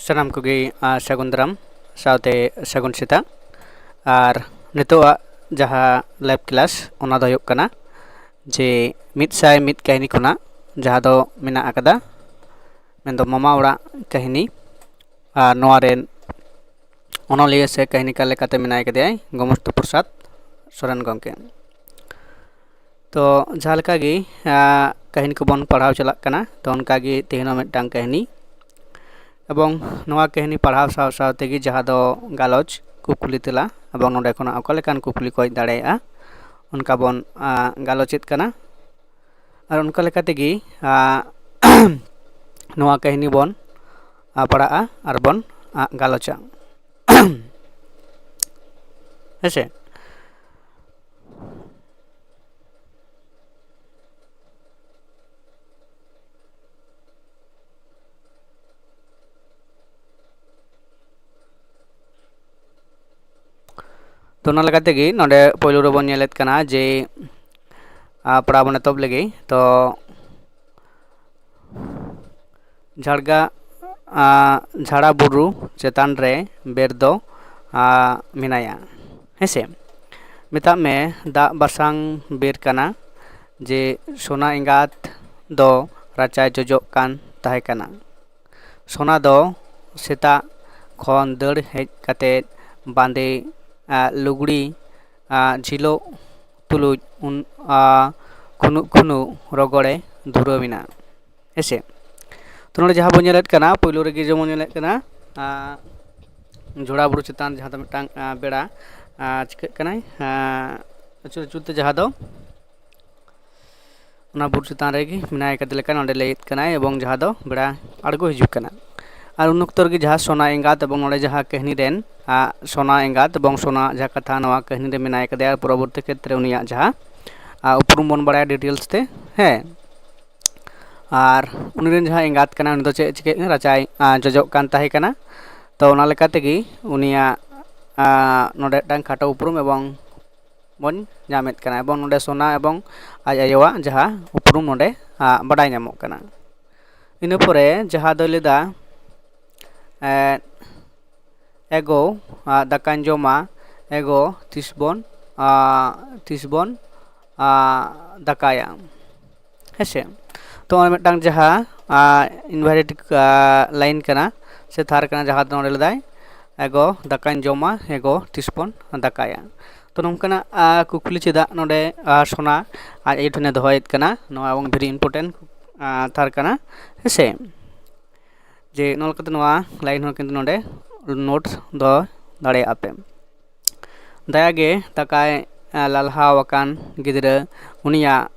ᱥᱟᱱᱟᱢ ᱠᱚᱜᱮ ᱥᱟᱹᱜᱩᱱ ᱫᱟᱨᱟᱢ ᱥᱟᱶᱛᱮ ᱥᱟᱹᱜᱩᱱ ᱥᱮᱛᱟᱜ ᱟᱨ ᱱᱤᱛᱚᱜ ᱡᱟᱦᱟᱸ ᱞᱟइव क्लास ᱚᱱᱟ ᱫᱚ ᱦᱩᱭᱩᱜ ᱠᱟᱱᱟ ᱡᱮ 101 ᱠᱟᱹᱦᱱᱤ ᱠᱷᱚᱱᱟᱜ ᱡᱟᱦᱟᱸ ᱫᱚ ᱢᱮᱱᱟᱜ ᱟᱠᱟᱫᱟ ᱢᱮᱱᱫᱚ ᱢᱟᱢᱟ ᱚᱲᱟᱜ ᱠᱟᱹᱦᱱᱤ ᱟᱨ ᱱᱚᱣᱟ ᱨᱮᱱ ᱚᱱᱚᱞᱤᱭᱟᱹ ᱥᱮ ᱠᱟᱹᱦᱱᱤᱠᱟᱨ ᱞᱮᱠᱟᱛᱮ ᱢᱮᱱᱟᱭ ᱠᱟᱫᱮᱭᱟ ᱜᱚᱢᱚᱥᱛᱚ ᱯᱨᱚᱥᱟᱫ ᱥᱚᱨᱮᱱ ᱜᱚᱢᱠᱮ। ᱛᱚ ᱡᱟᱦᱟᱸ ᱞᱮᱠᱟ ᱜᱮ ᱠᱟᱹᱦᱱᱤ ᱠᱚᱵᱚᱱ ᱯᱟᱲᱦᱟᱣ ᱪᱟᱞᱟᱜ ᱠᱟᱱᱟ ᱛᱚ ᱚᱱᱠᱟ ᱜᱮ ᱛᱮᱦᱮᱧ ᱦᱚᱸ ᱢᱤᱫᱴᱟᱝ ᱠᱟᱹᱦᱱᱤ ᱮᱵᱚᱝ ᱱᱚᱣᱟ ᱠᱟᱹᱦᱱᱤ ᱯᱟᱲᱦᱟᱣ ᱥᱟᱶ ᱥᱟᱶ ᱛᱮᱜᱮ ᱡᱟᱦᱟᱸ ᱫᱚ ᱜᱟᱞᱚᱪ ᱠᱩᱠᱞᱤ ᱛᱮᱞᱟ ᱮᱵᱚᱝ ᱱᱚᱰᱮ ᱠᱷᱚᱱᱟᱜ ᱚᱠᱟ ᱞᱮᱠᱟᱱ ᱠᱩᱠᱞᱤ ᱠᱚ ᱦᱮᱡ ᱫᱟᱲᱮᱭᱟᱜᱼᱟ ᱚᱱᱠᱟ ᱵᱚᱱ ᱜᱟᱞᱚᱪᱮᱫ ᱠᱟᱱᱟ ᱟᱨ ᱚᱱᱠᱟ ᱞᱮᱠᱟ ᱛᱮᱜᱮ ᱱᱚᱣᱟ ᱠᱟᱹᱦᱱᱤ ᱵᱚᱱ ᱯᱟᱲᱦᱟᱜᱼᱟ ᱟᱨ ᱵᱚᱱ ᱜᱟᱞᱚᱪᱟ ᱦᱮᱸᱥᱮ। ᱛᱚ ᱚᱱᱟ ᱞᱮᱠᱟ ᱛᱮᱜᱮ ᱱᱚᱰᱮ ᱯᱳᱭᱞᱳ ᱨᱮᱵᱚᱱ ᱧᱮᱞᱮᱫ ᱠᱟᱱᱟ ᱡᱮ ᱯᱟᱲᱦᱟᱣ ᱵᱚᱱ ᱮᱛᱚᱦᱚᱵ ᱞᱮᱜᱮ ᱛᱚ ᱡᱷᱟᱲᱟ ᱵᱩᱨᱩ ᱪᱮᱛᱟᱱ ᱨᱮ ᱵᱮᱨ ᱫᱚ ᱢᱮᱱᱟᱭᱟ ᱦᱮᱸᱥᱮ। ᱢᱮᱛᱟᱜ ᱢᱮ ᱫᱟᱜ ᱵᱟᱥᱟᱝ ᱵᱮᱨ ᱠᱟᱱᱟ ᱡᱮ ᱥᱳᱱᱟ ᱮᱸᱜᱟᱛ ᱫᱚ ᱨᱟᱪᱟᱭ ᱡᱚᱡᱚᱜ ᱠᱟᱱ ᱛᱟᱦᱮᱸ ᱠᱟᱱᱟ। ᱥᱳᱱᱟ ᱫᱚ ᱥᱮᱛᱟᱜ ᱠᱷᱚᱱ ᱫᱟᱹᱲ ᱦᱮᱡ ᱠᱟᱛᱮᱫ ᱵᱟᱸᱫᱮ ᱞᱩᱜᱽᱲᱤ ᱡᱷᱤᱞᱚᱜ ᱛᱩᱞᱩᱡ ᱠᱷᱩᱱᱩᱜ ᱠᱷᱩᱱᱩᱜ ᱨᱚᱜᱚᱲᱮ ᱫᱷᱩᱨᱟᱹᱣ ᱮᱱᱟ ᱦᱮᱸᱥᱮ। ᱛᱚ ᱱᱚᱰᱮ ᱡᱟᱦᱟᱸ ᱵᱚᱱ ᱧᱮᱞᱮᱫ ᱠᱟᱱᱟ ᱯᱳᱭᱞᱳ ᱨᱮᱜᱮ ᱡᱮᱢᱚᱱ ᱧᱮᱞᱮᱫ ᱠᱟᱱᱟ ᱡᱷᱚᱲᱟ ᱵᱩᱨᱩ ᱪᱮᱛᱟᱱ ᱡᱟᱦᱟᱸ ᱫᱚ ᱢᱤᱫᱴᱟᱝ ᱵᱮᱲᱟ ᱪᱤᱠᱟᱹᱜ ᱠᱟᱱᱟᱭ ᱟᱹᱪᱩᱨ ᱟᱹᱪᱩᱨ ᱛᱮ ᱡᱟᱦᱟᱸ ᱫᱚ ᱚᱱᱟ ᱵᱩᱨᱩ ᱪᱮᱛᱟᱱ ᱨᱮᱜᱮ ᱢᱮᱱᱟᱭ ᱠᱟᱫᱮ ᱞᱮᱠᱟ ᱱᱚᱰᱮ ᱞᱟᱹᱭᱮᱫ ᱠᱟᱱᱟᱭ ᱮᱵᱚᱝ ᱡᱟᱦᱟᱸ ᱫᱚ ᱵᱮᱲᱟ ᱟᱬᱜᱚ ᱦᱤᱡᱩᱜ ᱠᱟᱱᱟ ᱟᱨ ᱩᱱ ᱚᱠᱛᱚ ᱨᱮᱜᱮ ᱡᱟᱦᱟᱸ ᱥᱳᱱᱟ ᱮᱸᱜᱟᱛ ᱮᱵᱚᱝ ᱱᱚᱰᱮ ᱡᱟᱦᱟᱸ ᱠᱟᱹᱦᱱᱤ ᱨᱮᱱ ᱥᱳᱱᱟ ᱮᱸᱜᱟᱛ ᱮᱵᱚᱝ ᱥᱳᱱᱟ ᱡᱟᱦᱟᱸ ᱠᱟᱛᱷᱟ ᱱᱚᱣᱟ ᱠᱟᱹᱦᱱᱤ ᱨᱮ ᱢᱮᱱᱟᱭ ᱠᱟᱫᱮᱭᱟ ᱯᱚᱨᱚᱵᱚᱨᱛᱤ ᱠᱷᱮᱛᱨᱮ ᱩᱱᱤᱭᱟᱜ ᱡᱟᱦᱟᱸ ᱩᱯᱨᱩᱢ ᱵᱚᱱ ᱵᱟᱲᱟᱭᱟ ᱰᱤᱴᱮᱞᱥ ᱛᱮ ᱦᱮᱸ ᱟᱨ ᱩᱱᱤ ᱨᱮᱱ ᱡᱟᱦᱟᱸᱭ ᱮᱸᱜᱟᱛ ᱠᱟᱱᱟᱭ ᱩᱱᱤ ᱫᱚ ᱪᱮᱫ ᱪᱤᱠᱟᱹᱭᱮᱫ ᱠᱟᱱᱟ ᱨᱟᱪᱟᱭ ᱡᱚᱡᱚᱜ ᱠᱟᱱ ᱛᱟᱦᱮᱸ ᱠᱟᱱᱟ ᱛᱚ ᱚᱱᱟ ᱞᱮᱠᱟ ᱛᱮᱜᱮ ᱩᱱᱤᱭᱟᱜ ᱱᱚᱰᱮ ᱢᱤᱫᱴᱟᱝ ᱠᱷᱟᱴᱚ ᱩᱯᱨᱩᱢ ᱮᱵᱚᱝ ᱵᱚᱱ ᱧᱟᱢᱮᱫ ᱠᱟᱱᱟ ᱮᱵᱚᱝ ᱱᱚᱰᱮ ᱥᱳᱱᱟ ᱮᱵᱚᱝ ᱟᱡ ᱟᱭᱳᱣᱟᱜ ᱡᱟᱦᱟᱸ ᱩᱯᱨᱩᱢ ᱱᱚᱰᱮ ᱵᱟᱰᱟᱭ ᱧᱟᱢᱚᱜ ᱠᱟᱱᱟ। ᱤᱱᱟᱹ ᱯᱚᱨᱮ ᱡᱟᱦᱟᱸ ᱫᱚᱭ ᱞᱟᱹᱭᱫᱟ ᱮᱜᱳ ᱫᱟᱠᱟᱧ ᱡᱚᱢᱟ ᱮᱜᱳ ᱛᱤᱥ ᱵᱚᱱ ᱫᱟᱠᱟᱭᱟ ᱦᱮᱸᱥᱮ। ᱛᱚ ᱢᱤᱫᱴᱟᱝ ᱡᱟᱦᱟᱸ ᱤᱱᱵᱷᱟᱨᱤᱴ ᱞᱟᱭᱤᱱ ᱠᱟᱱᱟ ᱥᱮ ᱛᱷᱟᱨ ᱠᱟᱱᱟ ᱡᱟᱦᱟᱸ ᱫᱚ ᱱᱚᱰᱮ ᱞᱮᱫᱟᱭ ᱮᱜᱳ ᱫᱟᱠᱟᱧ ᱡᱚᱢᱟ ᱮᱜᱳ ᱛᱤᱥ ᱵᱚᱱ ᱫᱟᱠᱟᱭᱟ। ᱛᱚ ᱱᱚᱝᱠᱟᱱᱟᱜ ᱠᱩᱠᱞᱤ ᱪᱮᱫᱟᱜ ᱱᱚᱰᱮ ᱥᱳᱱᱟ ᱟᱡ ᱟᱭᱳ ᱴᱷᱮᱱᱮ ᱫᱚᱦᱚᱭᱮᱫ ᱠᱟᱱᱟ ᱱᱚᱣᱟ ᱮᱵᱚᱝ ᱵᱷᱮᱨᱤ ᱤᱢᱯᱚᱨᱴᱮᱱᱴ ᱛᱷᱟᱨ ᱠᱟᱱᱟ ᱦᱮᱸᱥᱮ ᱡᱮ ᱱᱚᱣᱟ ᱞᱮᱠᱟᱛᱮ ᱱᱚᱣᱟ ᱞᱟᱭᱤᱱ ᱦᱚᱸ ᱠᱤᱱᱛᱩ ᱱᱚᱰᱮ ᱱᱳᱴ ᱫᱚ ᱫᱟᱲᱮᱭᱟᱜᱼᱟ ᱯᱮ। ᱫᱟᱭᱟᱜᱮ ᱫᱟᱠᱟᱭ ᱞᱟᱞᱦᱟᱣ ᱟᱠᱟᱱ ᱜᱤᱫᱽᱨᱟᱹ ᱩᱱᱤᱭᱟᱜ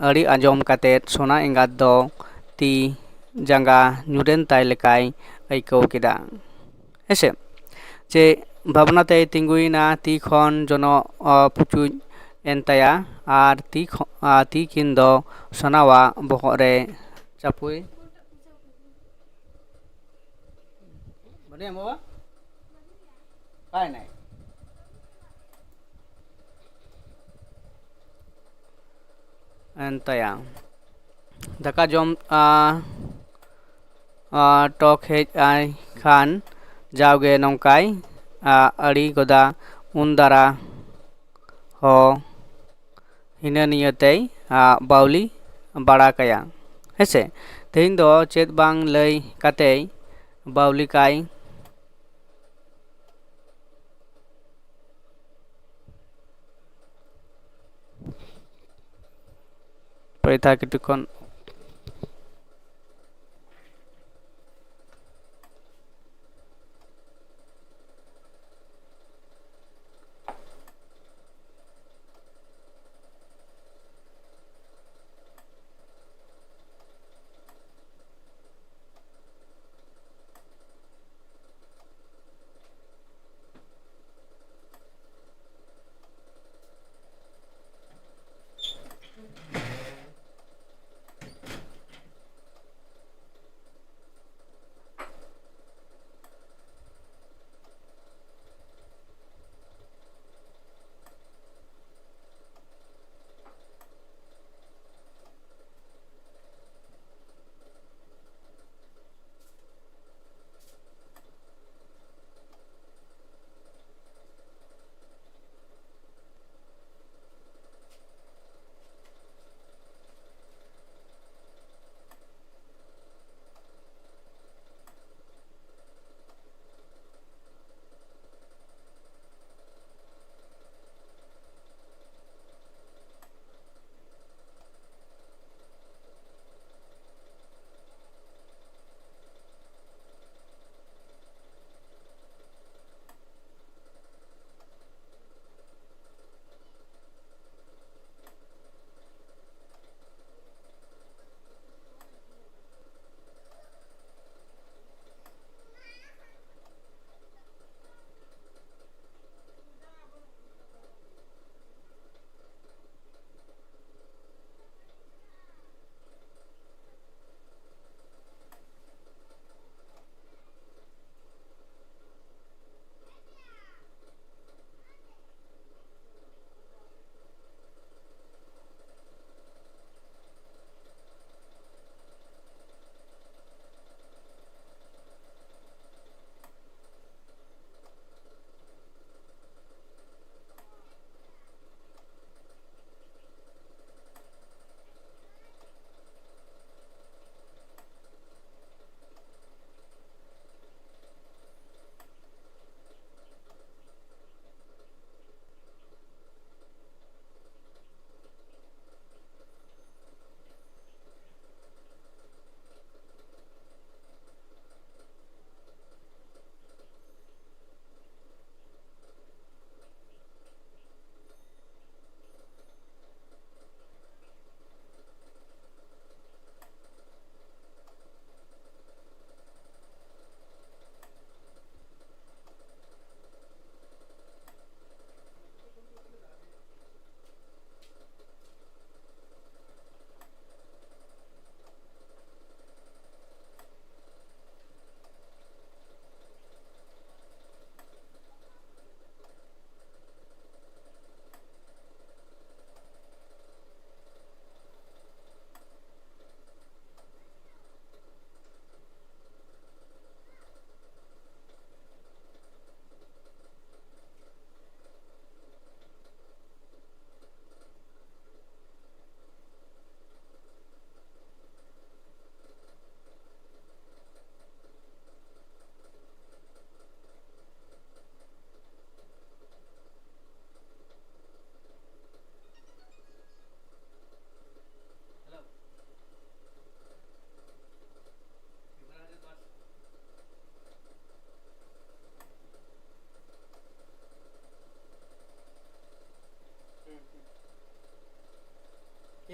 ᱟᱹᱲᱤ ᱟᱸᱡᱚᱢ ᱠᱟᱛᱮᱫ ᱥᱳᱱᱟ ᱮᱸᱜᱟᱛ ᱫᱚ ᱛᱤ ᱡᱟᱸᱜᱟ ᱧᱩᱨᱮᱱ ᱛᱟᱭ ᱞᱮᱠᱟᱭ ᱟᱹᱭᱠᱟᱹᱣ ᱠᱮᱫᱟ ᱦᱮᱸᱥᱮ ᱡᱮ ᱵᱷᱟᱵᱽᱱᱟ ᱛᱮᱭ ᱛᱤᱸᱜᱩᱭᱮᱱᱟ ᱛᱤ ᱠᱷᱚᱱ ᱡᱚᱱᱚᱜ ᱯᱩᱪᱩᱡ ᱮᱱ ᱛᱟᱭᱟ ᱟᱨ ᱛᱤ ᱠᱤᱱ ᱫᱚ ᱥᱳᱱᱟᱣᱟᱜ ᱵᱚᱦᱚᱜ ᱨᱮ ᱪᱟᱯᱩᱭ ᱮᱱ ᱛᱟᱭᱟ ᱫᱟᱠᱟ ᱡᱚᱢ ᱴᱚᱠ ᱦᱮᱡ ᱟᱭ ᱠᱷᱟᱱ ᱡᱟᱣᱜᱮ ᱱᱚᱝᱠᱟᱭ ᱟᱲᱤ ᱜᱚᱫᱟ ᱩᱱ ᱫᱟᱨᱟ ᱦᱚᱸ ᱦᱤᱱᱟᱹ ᱱᱤᱭᱟᱹᱛᱮᱭ ᱵᱟᱣᱞᱤ ᱵᱟᱲᱟ ᱠᱟᱭᱟ ᱦᱮᱸᱥᱮ ᱛᱮᱦᱮᱧ ᱫᱚ ᱪᱮᱫ ᱵᱟᱝ ᱞᱟᱹᱭ ᱠᱟᱛᱮᱭ ᱵᱟᱣᱞᱤ ᱠᱟᱭ পরীক্ষা কিছুক্ষণ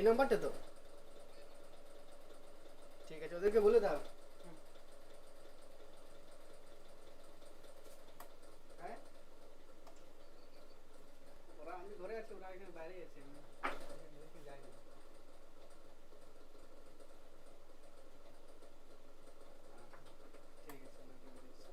নাম্বারটা তো ঠিক আছে, ওদেরকে বলে দাও। হ্যাঁ, ওরা আমি ঘরে আছি, ওরা এখানে বাইরে আছে, আমি যাইনি। ঠিক আছে, আমি বলে দিচ্ছি।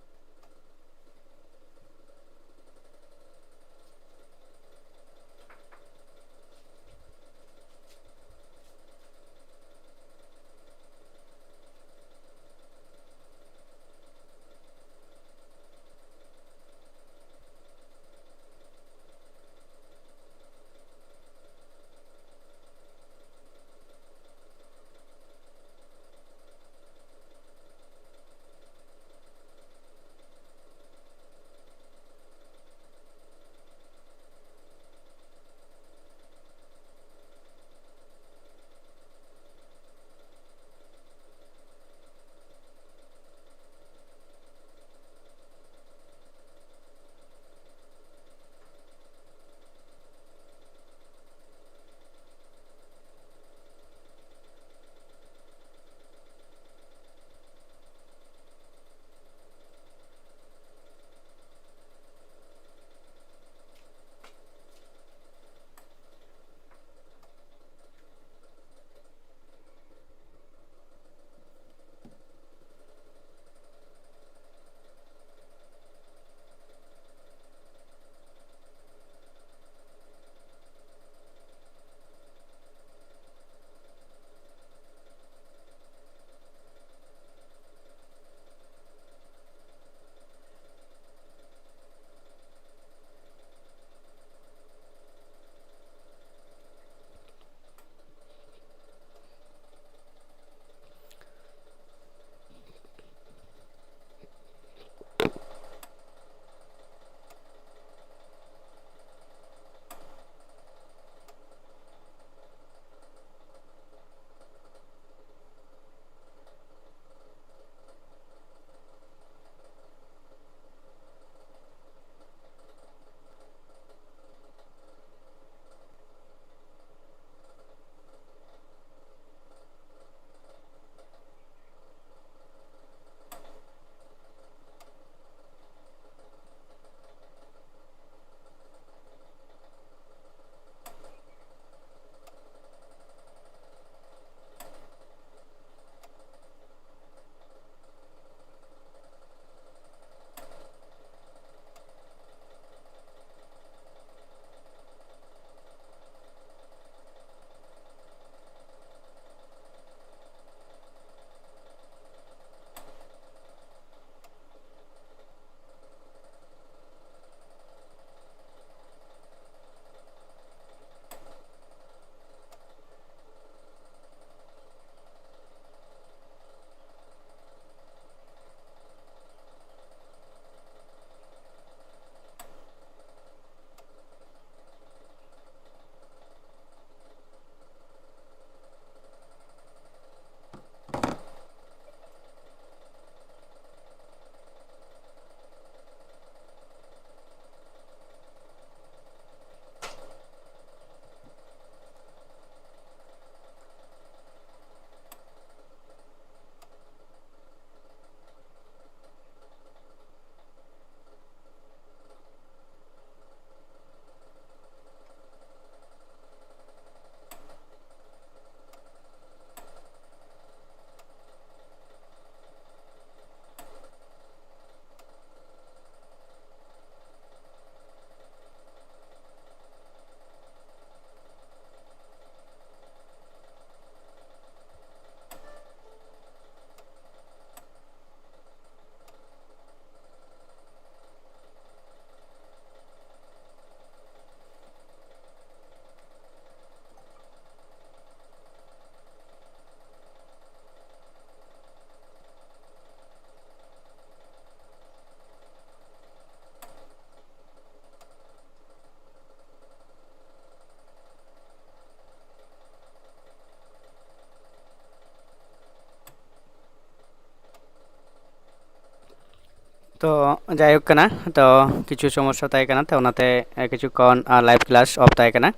ᱛᱚ ᱡᱟᱭᱦᱳᱠ ᱠᱟᱱᱟ, ᱛᱚ ᱠᱤᱪᱷᱩ ᱥᱚᱢᱚᱥᱥᱟ ᱛᱟᱦᱮᱸ ᱠᱟᱱᱟ ᱛᱚ ᱚᱱᱟᱛᱮ ᱠᱤᱪᱷᱩক্ষণ ᱞᱟᱭᱤভ ᱠᱞᱟᱥ ᱚᱯᱷ ᱛᱟᱦᱮᱸ ᱠᱟᱱᱟ᱾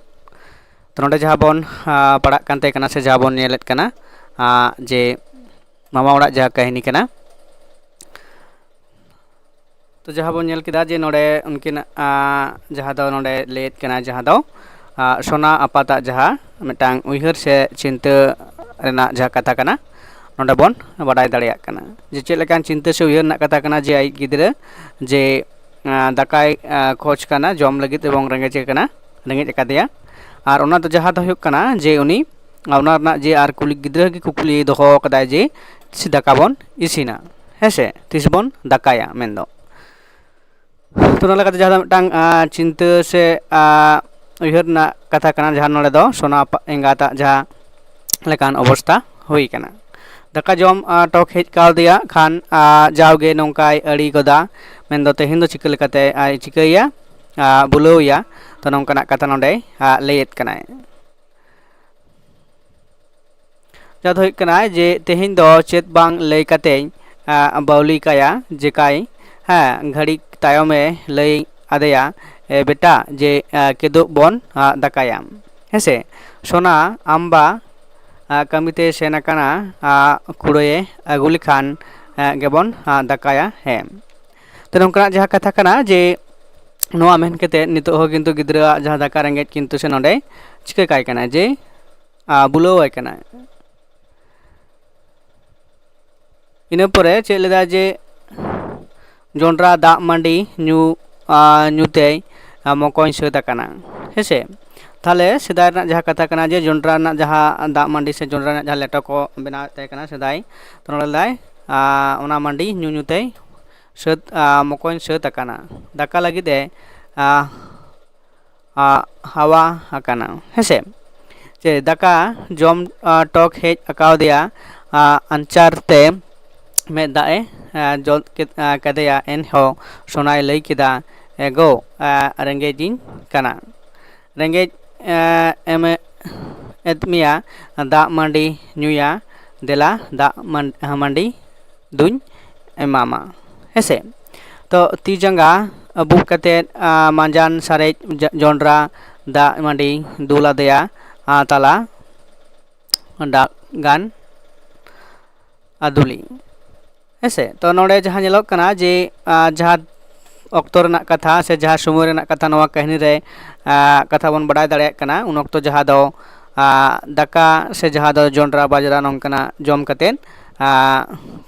तो नोडे जहाँ बन पढ़ा कान तहे कना से जहाँ बन नेलेत कना जे मामा ओड़ा जहाँ कहानी कना तो जहाँ बन नेल किदा जे नोडे उनकिन जहाँ दो नोडे लेत कना जहाँ दो सोना आपाता जहाँ मिटांग उइहर से चिंता रेना जहाँ कथा कना नोडे बन बाडाय दाड़ेयाग कना जे चेद लेकान चिंता से उइहर ना कथा कना जे आई गिद्रा जे दाकाय खोज कना जम लगित एवं रेंगेज कना रेंगेज अकादेया और ओना तो जहाँ दो हुयुग कना जे उनी ओना रना जे आर कुली गिद्रा की कुकली दोहो कदाय जे तिस दाका बन इसिना हेसे तिस बन दाकाया मेनदो तो ना लगाते जहाँ मिटांग चिंता से उइहर ना कथा कना जहाँ नोडे दो सोना एंगाता जहाँ लेकान अवस्था हुई कना दाका जम टक हेज कावदेया खान जावगे नोंकाय अड़ी गदा मेनदो तेहेन दो चिका लेकाते चिकाया बुलावया तो नोंकाना कथा नोडे लैयेत कनाय जहाँ हुयुग कना जे तेहेन दो चेद बांग लैय काते बावली काया जेकाय घड़ी तायमे लैय आदेया बेटा जे केदो बन दाकाया हेसे सोना आम्बा कमिते सेना कना कुड़े अगु लेखान गेबन दाकाया है तो नोंकाना जहाँ कथा कना जे नोआ मेन केते नितो हो किन्तु गिद्रा जहाँ दाका रेंगेज किन्तु से नोडे चिका काय कना जे बुलावाय कना इना परे चेद लेदा जे जोंड्रा दाग मांडी ᱧᱩᱛᱮ मकोई सद कना हेसे ताले सेदाय जहाँ कथा कना जे जोंड्रा जहाँ दाग मांडी से जोंड्रा जहाँ लेटो को बनाव तहे कना सेदाय तो नोडे दाय ओना मांडी ᱧᱩᱛᱮ सद मकोई सद कना दाका लगिदे हावा कना हेसे जे दाका जम टक हेज अकावदेया अंचारते में दाए जल कदेया एनहो सोनाय लई किदा एगो रेंगेजिन कना रेंगेज एम एदमिया दाग मांडी ᱧᱩᱭᱟ देला दाग मांडी दुñ एमामा हेसे तो ती जंगा अबुक कते मांजान सारेज जोंड्रा दाग मांडी दुला देया ताला दाग गान आदुली हेसे तो नोडे जहाँ नेलोग कना जे जहाँ ऑक्टो रना कथा से जहाँ समय रना कथा नवा कहानी रे कथा बन बड़ाय दाड़ेयाग कना उन ऑक्टो जहाँ दो दाका से जहाँ दो जोंड्रा बाजरा नोंकना जम कतेन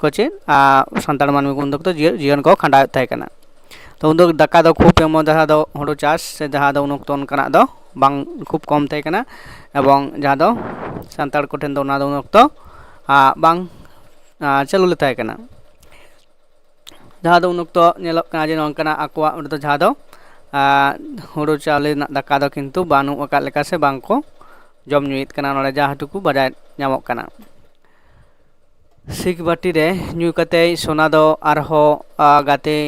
कोचे सान्ताड़ मानवी उन तो जीवन को खंडाव तहे कना तो उन दाका दो खूब एमो जहाँ दो हुड़ू चाष से जहाँ दो उन ऑक्टो उनकना दो बांग खूब कम तहे कना एवं जहाँ दो सान्ताड़ कोठेन दो उन ऑक्टो बांग चालू ले तहे कना जहाँ दो उन ऑक्टो नेलोग कना जे नोंकना आकोआ तो जहाँ दो हुड़ू चावले दाका दो किन्तु बानु अकाद लेका से बांग को जम ᱧᱩᱭᱮᱫ ᱠᱟᱱᱟ नोडे जहाँ टुकु बजाय ᱧᱟᱢᱚᱜ ᱠᱟᱱᱟ सिक बाटी रे ᱧᱩ कते सोना दो आरहो गाते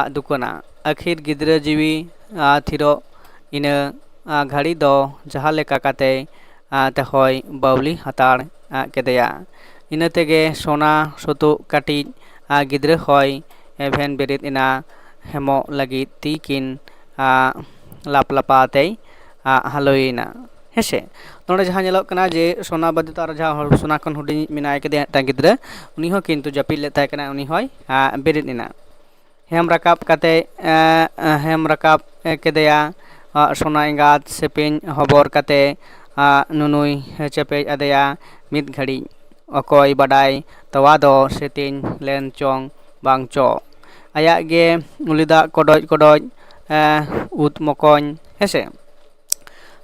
दुकाना आखिर गिद्रा जीवी थिरो इना घड़ी दो जहाँ लेका कते तेहय बावली हताड़ केदेया इना तेगे सोना सुतु काटी गिद्रा हय एभेन बेरेद इना हेमो लगी तीकिन लापलापाते हालोइना हेसे नोडे जहाँ नेलोग कना जे सोना बादे तार जहाँ सोना खन हुडिं मेनाय केदे ता गिद्रा उनी हो किन्तु जापिद ले ताय कना उनी हय बेरेद इना हेम राकाब कते हेम राकाब केदेया सोना एंगात सेपेñ हबर कते नुनुय चेपेज आदेया मिद घड़ी अकोय बाडाय तवा दो सेतेñ लेन चोंग बांग चो आया गे उलिदा कोडोज कोडोज उत मकोñ हेसे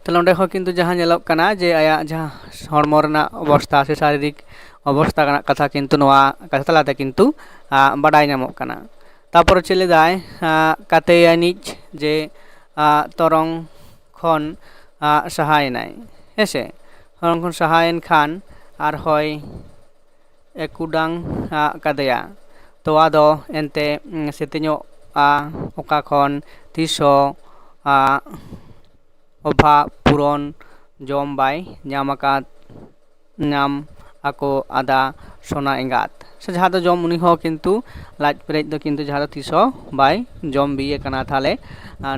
तो नोडे हो किन्तु जहाँ नेलोग कना जे आया जहाँ हड़मो रना अवस्था से शारीरिक अवस्था रना कथा किन्तु नोआ कथा तलाते किन्तु बाडाय ᱧᱟᱢᱚᱜ कना तापर चले दाय काते यानिज जे तरंग खन सहायनाय हेसे तरंग खन सहायन खान आर हय एकुडांग कादेया तो आदो एनते सेतेño ओका खन तिसो अभा पूरन जम बाय ᱧᱟᱢ ako ada sona engat se jaha do jom uni ho kintu laj perej do kintu jaha do tiso bai jom biye kana thale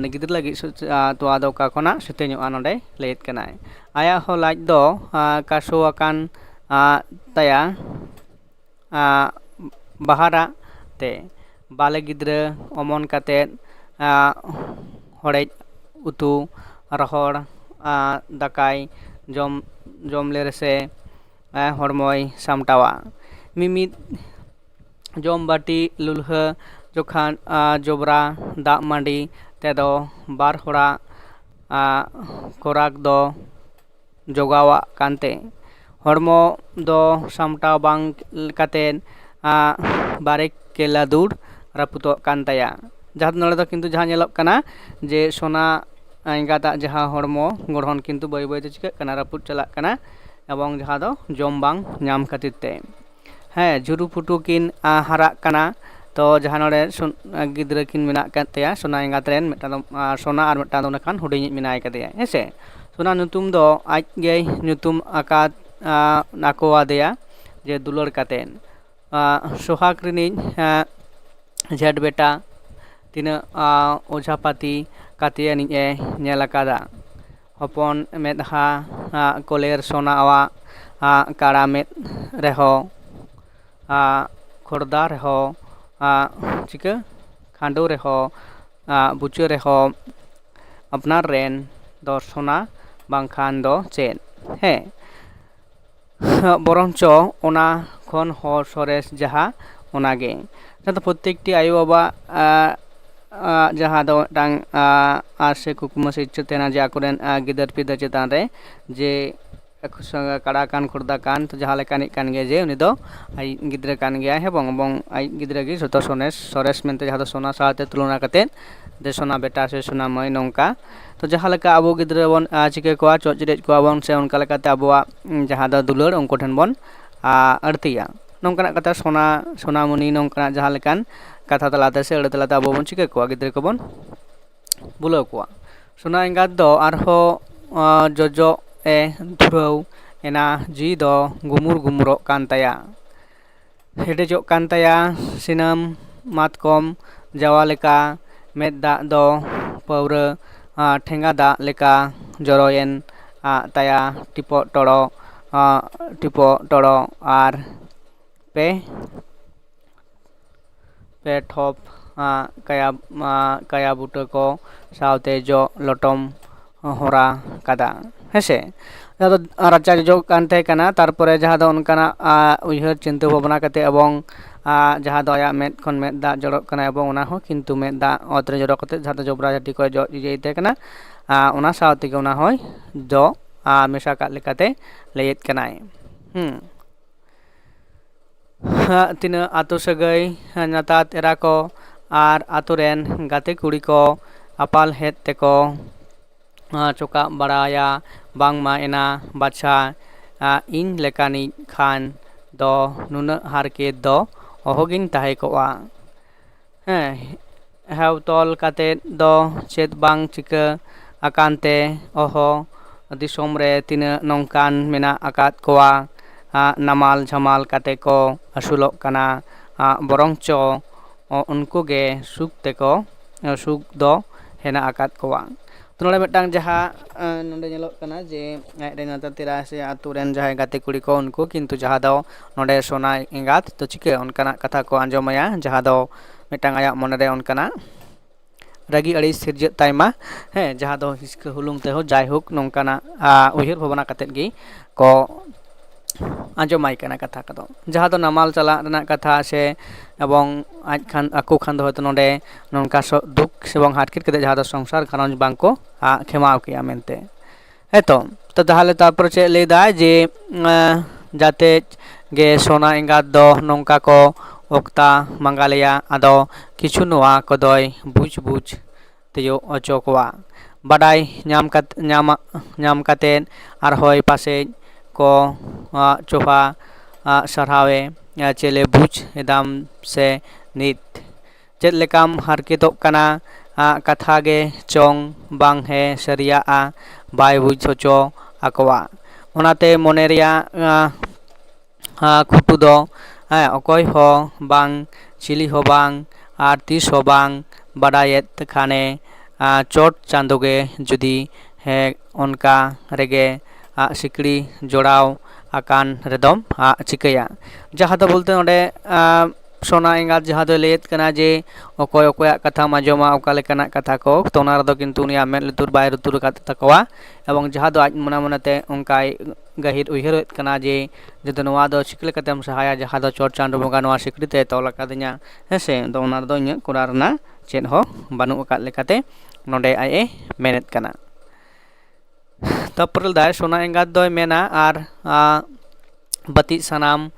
ni gidir lagi toa do ka kona sute nyo anode leit kanai aya ho laj do kaso akan taya bahara te bale gidra omon katet horej utu rohor dakai jom le rese hormoy samtawa mimit jom bati lulha jokhan jobra dak mandi tedo bar hora korak do jogawa kante hormo do samtaw bang katen barek kela dur raputo kantaya jahat nole do kintu jahan nyelok kana je sona engatak jaha hormo gorhon kintu bai bai te chikak kana raput chalak kana ebong jaha do jom bang nyam khatir te juru putu kin harak kana to jahan nole gidra kin menak kan teya sona engat ren metang sona ar metang do nakan huding menai kateya hese sona nyutum do aj ge nyutum akat nako adeya je dulor katen sohag riniñ jhet beta tina ojapati katia ni nyel akada hopon medha koler sona awa kara med reho khorda reho chika khando reho buchu reho apnar ren do sona bangkhan do chen he boroncho ona khon hor sores jaha onage jato prottekti ayo baba jaha do tang ase kukuma se ichutena je akoren gidar pidar chetan re je kara kan khurda kan to jaha lekani kan ge je uni do ai gidra kan ge he bong ai gidra gi joto sores mente jaha do sona saate tulona katen de sona beta se sona moi nongka to jaha leka abo gidra bon chike kwa chojret kwa bon se onka lekate abo jaha do dulur onko then bon artiya nongkana kata sona muni nongkana jaha lekan katha talate se ade talate abo bon chike kwa gidra ko bon bulo kwa sona engat do arho jojo dhurau ena ji do gumur gumuro kan taya hedejok kan taya sinam matkom jawa leka med da do paura thenga da leka joroyen taya tipo toro ar pe thop kaya buta ko saute jo lotom hora kada hese jado racha jo kante kana tarpore jaha do onkana uyhar chinta bhabna kate ebong jaha do aya med khon med da jorok kana ebong ona ho kintu med da otre jorok kate jaha jobra jati ko jo jeite kana ona saute ke ona hoy do mesha kat lekate leit kanai tina atu sagai natat era ko ar aturen gate kuri ko apal het teko coka baraya bangma ena bacha in lekani khan do nuna harke do ohogin tahe koa hew tol kate do chet bang chika akante oho disom re tina nongkan mena akat koa namal jamal kate ko asulok kana borongcho unku ge suk teko suk do hena akat koa nolde metang jaha nonde nyelok kana je renata tira se aturen jaha gate kuri ko unku kintu jaha do nonde sona engat to chike onkana katha ko anjomaya jaha do metang aya monere onkana ragi adi sirje taima jaha do hiska hulung te ho jai hok nongkana uhir bhabana katet gi ko anjomai kana katha kado jaha do namal chala rena katha se ebong aj khan aku khan do hoyto nonde nonka duk sebong hatkit kete jaha do sangsar gharanj bangko khemao kiya mente heto to tahale tarpor che lei da je jate ge sona engat do nongka ko okta mangaleya ado kichu noa kodoy buj teyo ocho koa badai nyam katen ar hoy pase ko coba sarhawe chele buj edam se nit chet lekam harkitok kana katha ge chong bang he saria bai buj hocho akwa onate moneria खुटू दो अकय हो बांग chilli हो बांग are तीस हो बांग बाडायेत खाने चोट चांदो गे जुदी है उनका रेगे सिकड़ी जोड़ाव आकान रेदम चिकया जहाँ दो बोलते ओंडे सोना एंगात जहाँ दो लेत कना जे अकय अकय कथा आंजोमा ओका लेकाना कथा को तो ओना रदो किन्तु उनिया मेद लुतुर बाय लुतुर कात तकवा एवं जहाँ दो आज मना मनाते उनकाय गहिर उयहर कना जे जदो नोआ दो चिकले कतेम सहाया जहाँ दो चोट चांदो बंगा नोआ सिकड़ी ते तौल कादिया हेसे दो ओना रदो इᱧ कोरा रना चेद हो बानु अकात लेकाते नोंडे आए मेनेत कना तपरल दाय सोना एंगात दोय मेना आर बती सनाम